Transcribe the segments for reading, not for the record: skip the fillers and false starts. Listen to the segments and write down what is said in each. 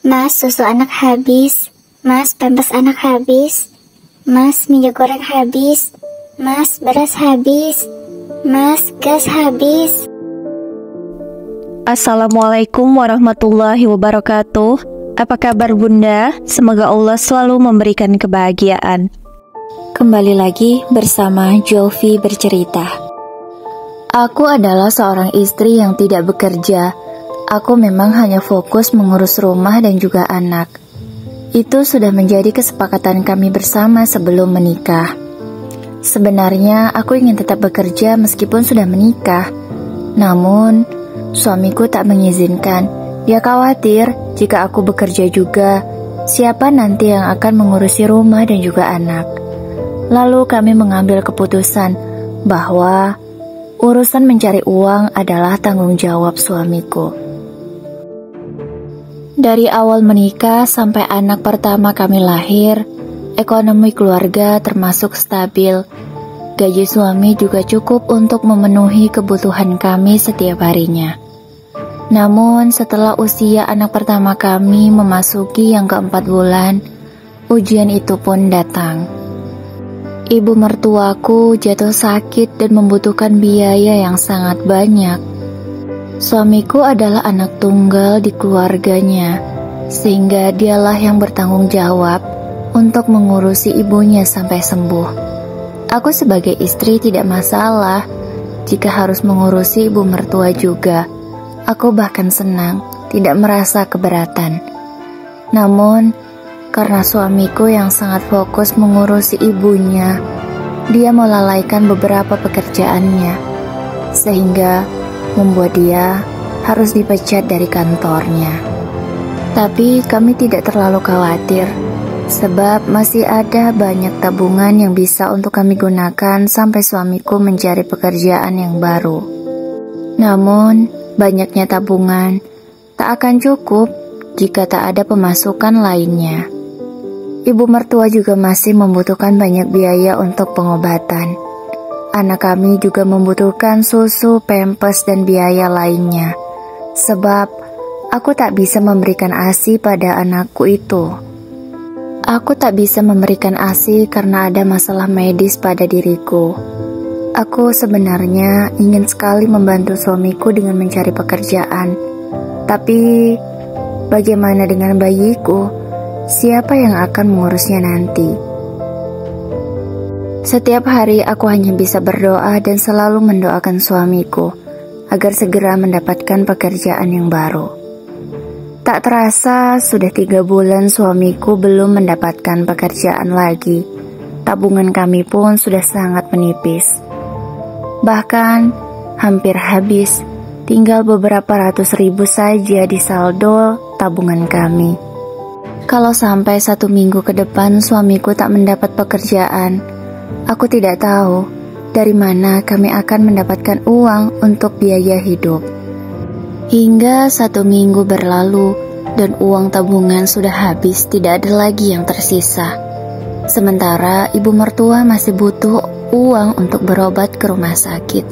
Mas, susu anak habis. Mas, pampers anak habis. Mas, minyak goreng habis. Mas, beras habis. Mas, gas habis. Assalamualaikum warahmatullahi wabarakatuh. Apa kabar Bunda? Semoga Allah selalu memberikan kebahagiaan. Kembali lagi bersama Jovi bercerita. Aku adalah seorang istri yang tidak bekerja. Aku memang hanya fokus mengurus rumah dan juga anak. Itu sudah menjadi kesepakatan kami bersama sebelum menikah. Sebenarnya aku ingin tetap bekerja meskipun sudah menikah. Namun, suamiku tak mengizinkan. Dia khawatir jika aku bekerja juga, siapa nanti yang akan mengurusi rumah dan juga anak. Lalu kami mengambil keputusan bahwa urusan mencari uang adalah tanggung jawab suamiku. Dari awal menikah sampai anak pertama kami lahir, ekonomi keluarga termasuk stabil. Gaji suami juga cukup untuk memenuhi kebutuhan kami setiap harinya. Namun setelah usia anak pertama kami memasuki yang ke-4 bulan, ujian itu pun datang. Ibu mertuaku jatuh sakit dan membutuhkan biaya yang sangat banyak. Suamiku adalah anak tunggal di keluarganya, sehingga dialah yang bertanggung jawab untuk mengurusi ibunya sampai sembuh. Aku sebagai istri tidak masalah jika harus mengurusi ibu mertua juga. Aku bahkan senang, tidak merasa keberatan. Namun, karena suamiku yang sangat fokus mengurusi ibunya, dia melalaikan beberapa pekerjaannya, sehingga membuat dia harus dipecat dari kantornya. Tapi kami tidak terlalu khawatir, sebab masih ada banyak tabungan yang bisa untuk kami gunakan sampai suamiku mencari pekerjaan yang baru. Namun, banyaknya tabungan tak akan cukup jika tak ada pemasukan lainnya. Ibu mertua juga masih membutuhkan banyak biaya untuk pengobatan. Anak kami juga membutuhkan susu, pampers, dan biaya lainnya. Sebab aku tak bisa memberikan ASI pada anakku itu. Aku tak bisa memberikan ASI karena ada masalah medis pada diriku. Aku sebenarnya ingin sekali membantu suamiku dengan mencari pekerjaan. Tapi bagaimana dengan bayiku? Siapa yang akan mengurusnya nanti? Setiap hari aku hanya bisa berdoa dan selalu mendoakan suamiku agar segera mendapatkan pekerjaan yang baru. Tak terasa sudah 3 bulan suamiku belum mendapatkan pekerjaan lagi. Tabungan kami pun sudah sangat menipis. Bahkan hampir habis, tinggal beberapa ratus ribu saja di saldo tabungan kami. Kalau sampai 1 minggu ke depan suamiku tak mendapat pekerjaan, aku tidak tahu dari mana kami akan mendapatkan uang untuk biaya hidup. Hingga 1 minggu berlalu dan uang tabungan sudah habis, tidak ada lagi yang tersisa. Sementara ibu mertua masih butuh uang untuk berobat ke rumah sakit.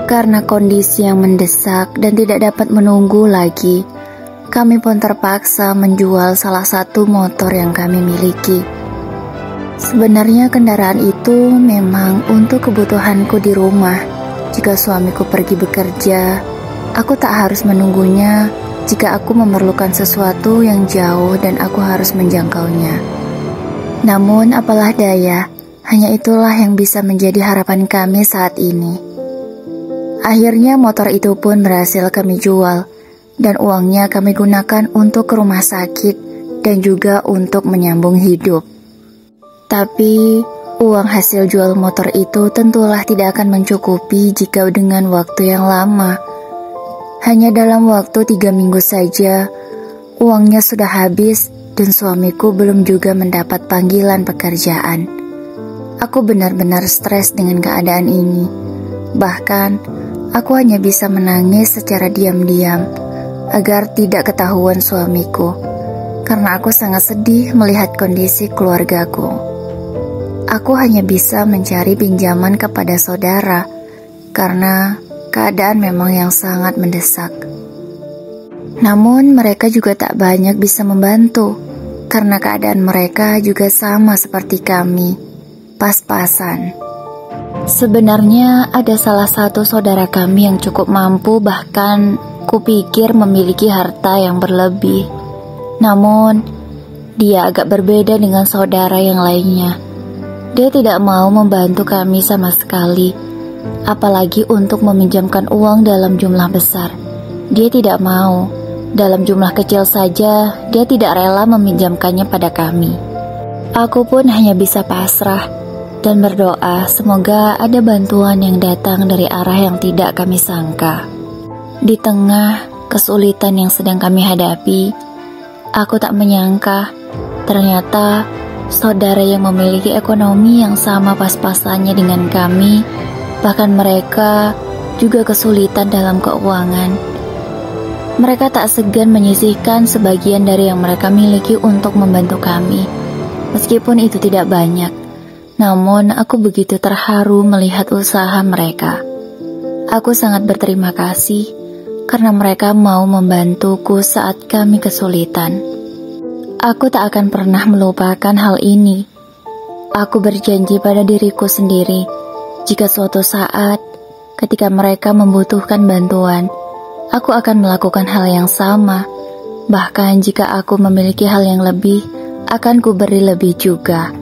Karena kondisi yang mendesak dan tidak dapat menunggu lagi, kami pun terpaksa menjual salah satu motor yang kami miliki. Sebenarnya kendaraan itu memang untuk kebutuhanku di rumah. Jika suamiku pergi bekerja, aku tak harus menunggunya jika aku memerlukan sesuatu yang jauh dan aku harus menjangkaunya. Namun apalah daya, hanya itulah yang bisa menjadi harapan kami saat ini. Akhirnya motor itu pun berhasil kami jual, dan uangnya kami gunakan untuk ke rumah sakit dan juga untuk menyambung hidup. Tapi, uang hasil jual motor itu tentulah tidak akan mencukupi jika dengan waktu yang lama. Hanya dalam waktu 3 minggu saja, uangnya sudah habis dan suamiku belum juga mendapat panggilan pekerjaan. Aku benar-benar stres dengan keadaan ini. Bahkan, aku hanya bisa menangis secara diam-diam agar tidak ketahuan suamiku, karena aku sangat sedih melihat kondisi keluargaku. Aku hanya bisa mencari pinjaman kepada saudara karena keadaan memang yang sangat mendesak. Namun mereka juga tak banyak bisa membantu, karena keadaan mereka juga sama seperti kami, pas-pasan. Sebenarnya ada salah satu saudara kami yang cukup mampu, bahkan kupikir memiliki harta yang berlebih. Namun, dia agak berbeda dengan saudara yang lainnya. Dia tidak mau membantu kami sama sekali, apalagi untuk meminjamkan uang dalam jumlah besar. Dia tidak mau. Dalam jumlah kecil saja, dia tidak rela meminjamkannya pada kami. Aku pun hanya bisa pasrah dan berdoa semoga ada bantuan yang datang dari arah yang tidak kami sangka. Di tengah kesulitan yang sedang kami hadapi, aku tak menyangka ternyata saudara yang memiliki ekonomi yang sama pas-pasannya dengan kami, bahkan mereka juga kesulitan dalam keuangan. Mereka tak segan menyisihkan sebagian dari yang mereka miliki untuk membantu kami. Meskipun itu tidak banyak, namun aku begitu terharu melihat usaha mereka. Aku sangat berterima kasih karena mereka mau membantuku saat kami kesulitan. Aku tak akan pernah melupakan hal ini. Aku berjanji pada diriku sendiri, jika suatu saat ketika mereka membutuhkan bantuan, aku akan melakukan hal yang sama. Bahkan jika aku memiliki hal yang lebih, akan kuberi lebih juga.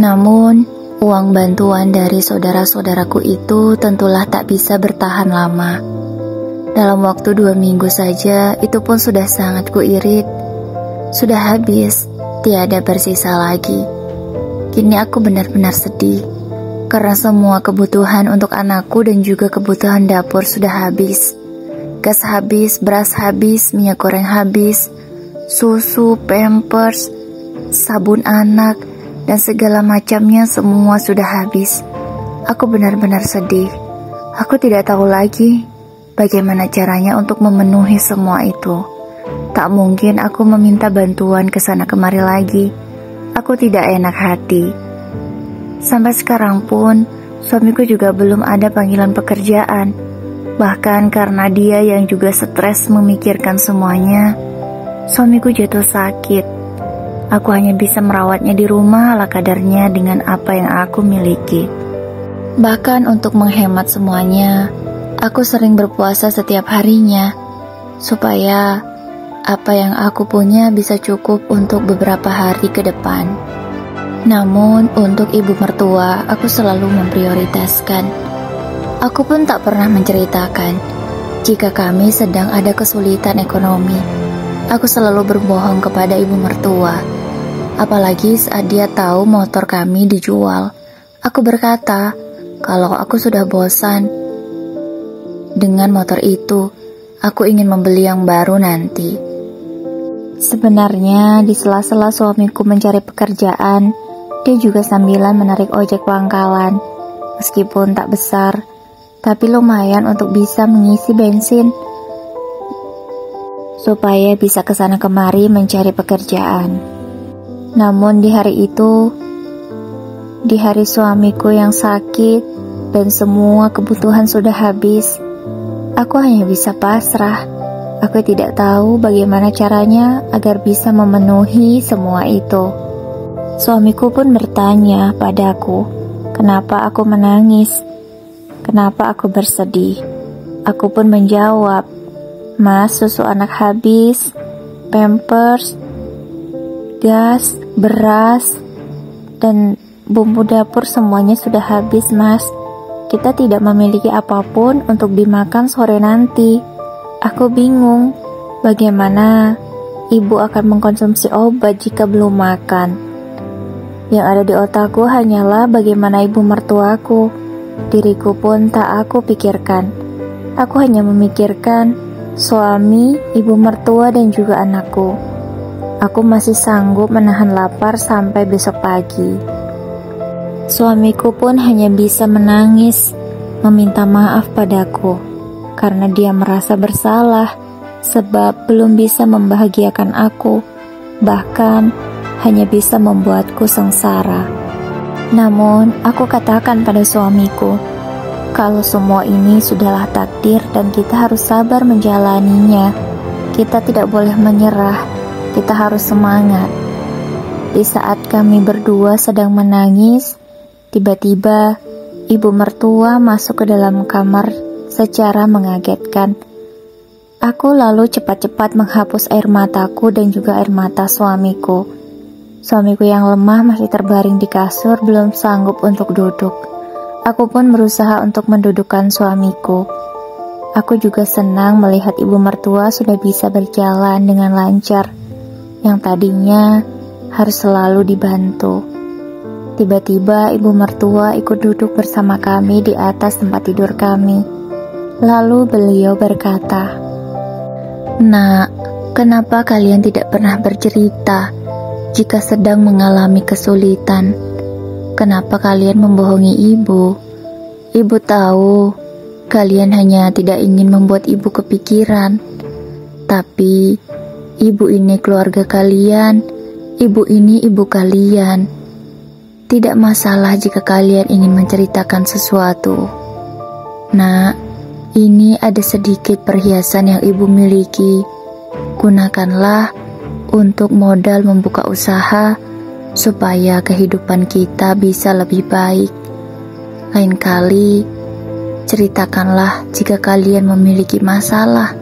Namun, uang bantuan dari saudara-saudaraku itu tentulah tak bisa bertahan lama. Dalam waktu 2 minggu saja, itu pun sudah sangat kuirit. Sudah habis, tiada bersisa lagi. Kini aku benar-benar sedih, karena semua kebutuhan untuk anakku dan juga kebutuhan dapur sudah habis. Gas habis, beras habis, minyak goreng habis, susu, pampers, sabun anak, dan segala macamnya semua sudah habis. Aku benar-benar sedih. Aku tidak tahu lagi bagaimana caranya untuk memenuhi semua itu. Tak mungkin aku meminta bantuan ke sana kemari lagi. Aku tidak enak hati. Sampai sekarang pun, suamiku juga belum ada panggilan pekerjaan. Bahkan karena dia yang juga stres memikirkan semuanya, suamiku jatuh sakit. Aku hanya bisa merawatnya di rumah ala kadarnya dengan apa yang aku miliki. Bahkan untuk menghemat semuanya, aku sering berpuasa setiap harinya, supaya apa yang aku punya bisa cukup untuk beberapa hari ke depan. Namun untuk ibu mertua, aku selalu memprioritaskan. Aku pun tak pernah menceritakan jika kami sedang ada kesulitan ekonomi. Aku selalu berbohong kepada ibu mertua, apalagi saat dia tahu motor kami dijual. Aku berkata kalau aku sudah bosan dengan motor itu, aku ingin membeli yang baru nanti. Sebenarnya di sela-sela suamiku mencari pekerjaan, dia juga sambilan menarik ojek pangkalan. Meskipun tak besar, tapi lumayan untuk bisa mengisi bensin, supaya bisa kesana kemari mencari pekerjaan. Namun di hari itu, di hari suamiku yang sakit dan semua kebutuhan sudah habis, aku hanya bisa pasrah. Aku tidak tahu bagaimana caranya agar bisa memenuhi semua itu. Suamiku pun bertanya padaku, kenapa aku menangis? Kenapa aku bersedih? Aku pun menjawab, Mas, susu anak habis, pampers, gas, beras, dan bumbu dapur semuanya sudah habis, Mas. Kita tidak memiliki apapun untuk dimakan sore nanti. Aku bingung, bagaimana ibu akan mengkonsumsi obat jika belum makan. Yang ada di otakku hanyalah bagaimana ibu mertuaku. Diriku pun tak aku pikirkan. Aku hanya memikirkan suami, ibu mertua, dan juga anakku. Aku masih sanggup menahan lapar sampai besok pagi. Suamiku pun hanya bisa menangis, meminta maaf padaku, karena dia merasa bersalah sebab belum bisa membahagiakan aku, bahkan hanya bisa membuatku sengsara. Namun, aku katakan pada suamiku, kalau semua ini sudahlah takdir dan kita harus sabar menjalaninya. Kita tidak boleh menyerah, kita harus semangat. Di saat kami berdua sedang menangis, tiba-tiba ibu mertua masuk ke dalam kamar secara mengagetkan. Aku lalu cepat-cepat menghapus air mataku dan juga air mata suamiku. Suamiku yang lemah masih terbaring di kasur, belum sanggup untuk duduk. Aku pun berusaha untuk mendudukkan suamiku. Aku juga senang melihat ibu mertua sudah bisa berjalan dengan lancar, yang tadinya harus selalu dibantu. Tiba-tiba ibu mertua ikut duduk bersama kami di atas tempat tidur kami. Lalu beliau berkata, "Nak, kenapa kalian tidak pernah bercerita jika sedang mengalami kesulitan? Kenapa kalian membohongi ibu? Ibu tahu kalian hanya tidak ingin membuat ibu kepikiran. Tapi ibu ini keluarga kalian, ibu ini ibu kalian. Tidak masalah jika kalian ingin menceritakan sesuatu. Nak, ini ada sedikit perhiasan yang ibu miliki. Gunakanlah untuk modal membuka usaha supaya kehidupan kita bisa lebih baik. Lain kali, ceritakanlah jika kalian memiliki masalah.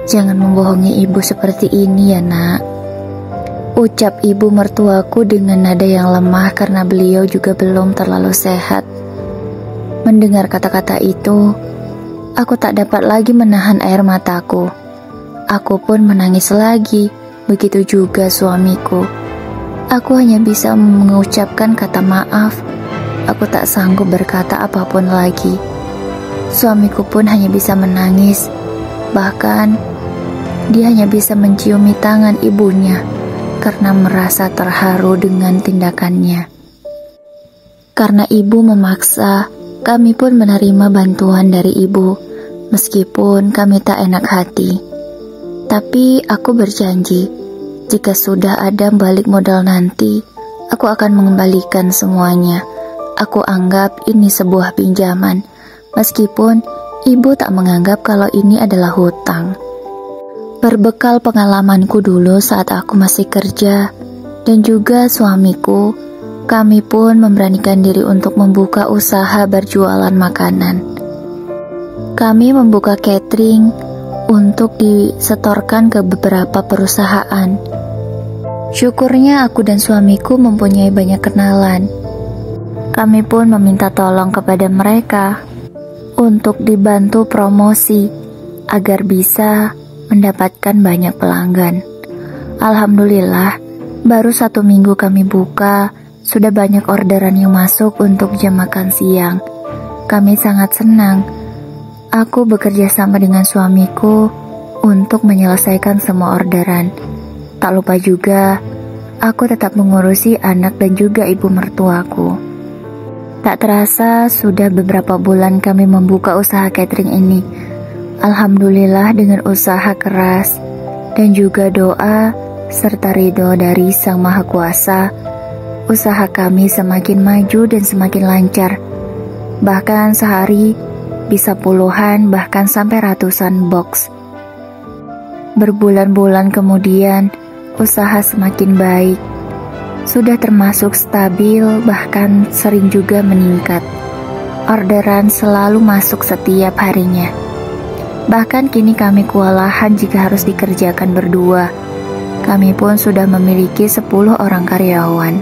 Jangan membohongi ibu seperti ini ya, Nak," ucap ibu mertuaku dengan nada yang lemah karena beliau juga belum terlalu sehat. Mendengar kata-kata itu, aku tak dapat lagi menahan air mataku. Aku pun menangis lagi, begitu juga suamiku. Aku hanya bisa mengucapkan kata maaf. Aku tak sanggup berkata apapun lagi. Suamiku pun hanya bisa menangis. Bahkan, dia hanya bisa menciumi tangan ibunya karena merasa terharu dengan tindakannya. Karena ibu memaksa, kami pun menerima bantuan dari ibu, meskipun kami tak enak hati. Tapi aku berjanji, jika sudah ada balik modal nanti, aku akan mengembalikan semuanya. Aku anggap ini sebuah pinjaman, meskipun ibu tak menganggap kalau ini adalah hutang. Berbekal pengalamanku dulu saat aku masih kerja, dan juga suamiku, kami pun memberanikan diri untuk membuka usaha berjualan makanan. Kami membuka catering untuk disetorkan ke beberapa perusahaan. Syukurnya aku dan suamiku mempunyai banyak kenalan. Kami pun meminta tolong kepada mereka untuk dibantu promosi agar bisa mendapatkan banyak pelanggan. Alhamdulillah, baru 1 minggu kami buka, sudah banyak orderan yang masuk untuk jam makan siang. Kami sangat senang. Aku bekerja sama dengan suamiku untuk menyelesaikan semua orderan. Tak lupa juga, aku tetap mengurusi anak dan juga ibu mertuaku. Tak terasa sudah beberapa bulan kami membuka usaha catering ini. Alhamdulillah, dengan usaha keras dan juga doa serta ridho dari Sang Maha Kuasa, usaha kami semakin maju dan semakin lancar. Bahkan sehari bisa puluhan bahkan sampai ratusan box. Berbulan-bulan kemudian, usaha semakin baik. Sudah termasuk stabil, bahkan sering juga meningkat. Orderan selalu masuk setiap harinya. Bahkan kini kami kewalahan jika harus dikerjakan berdua. Kami pun sudah memiliki 10 orang karyawan.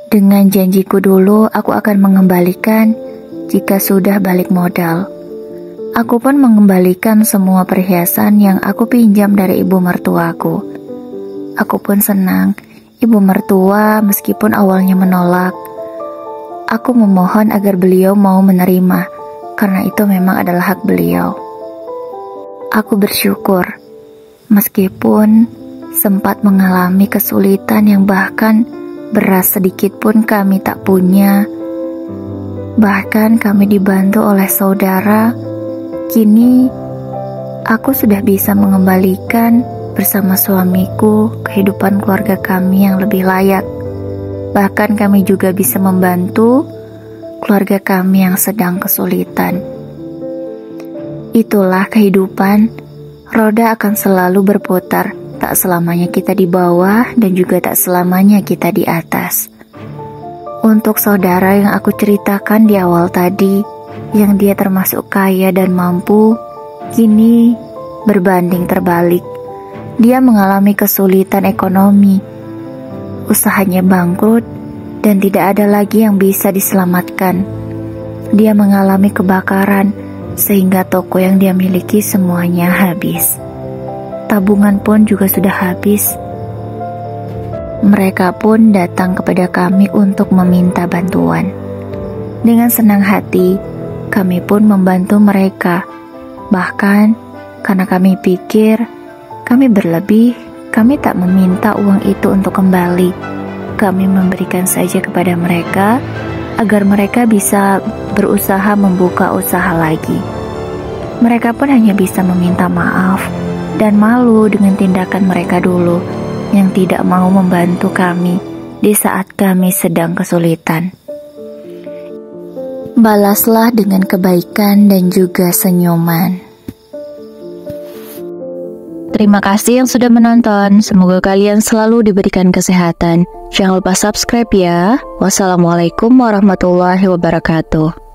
Dengan janjiku dulu, aku akan mengembalikan jika sudah balik modal. Aku pun mengembalikan semua perhiasan yang aku pinjam dari ibu mertuaku. Aku pun senang. Ibu mertua meskipun awalnya menolak, aku memohon agar beliau mau menerima, karena itu memang adalah hak beliau. Aku bersyukur, meskipun sempat mengalami kesulitan yang bahkan beras sedikit pun kami tak punya. Bahkan kami dibantu oleh saudara. Kini aku sudah bisa mengembalikan bersama suamiku kehidupan keluarga kami yang lebih layak. Bahkan kami juga bisa membantu keluarga kami yang sedang kesulitan. Itulah kehidupan, Roda akan selalu berputar, tak selamanya kita di bawah dan juga tak selamanya kita di atas. Untuk saudara yang aku ceritakan di awal tadi, yang dia termasuk kaya dan mampu, kini berbanding terbalik. Dia mengalami kesulitan ekonomi, usahanya bangkrut, dan tidak ada lagi yang bisa diselamatkan. Dia mengalami kebakaran, sehingga toko yang dia miliki semuanya habis. Tabungan pun juga sudah habis. Mereka pun datang kepada kami untuk meminta bantuan. Dengan senang hati, kami pun membantu mereka. Bahkan, karena kami pikir kami berlebih, kami tak meminta uang itu untuk kembali. Kami memberikan saja kepada mereka, agar mereka bisa berusaha membuka usaha lagi. Mereka pun hanya bisa meminta maaf dan malu dengan tindakan mereka dulu yang tidak mau membantu kami di saat kami sedang kesulitan. Balaslah dengan kebaikan dan juga senyuman. Terima kasih yang sudah menonton. Semoga kalian selalu diberikan kesehatan. Jangan lupa subscribe ya. Wassalamualaikum warahmatullahi wabarakatuh.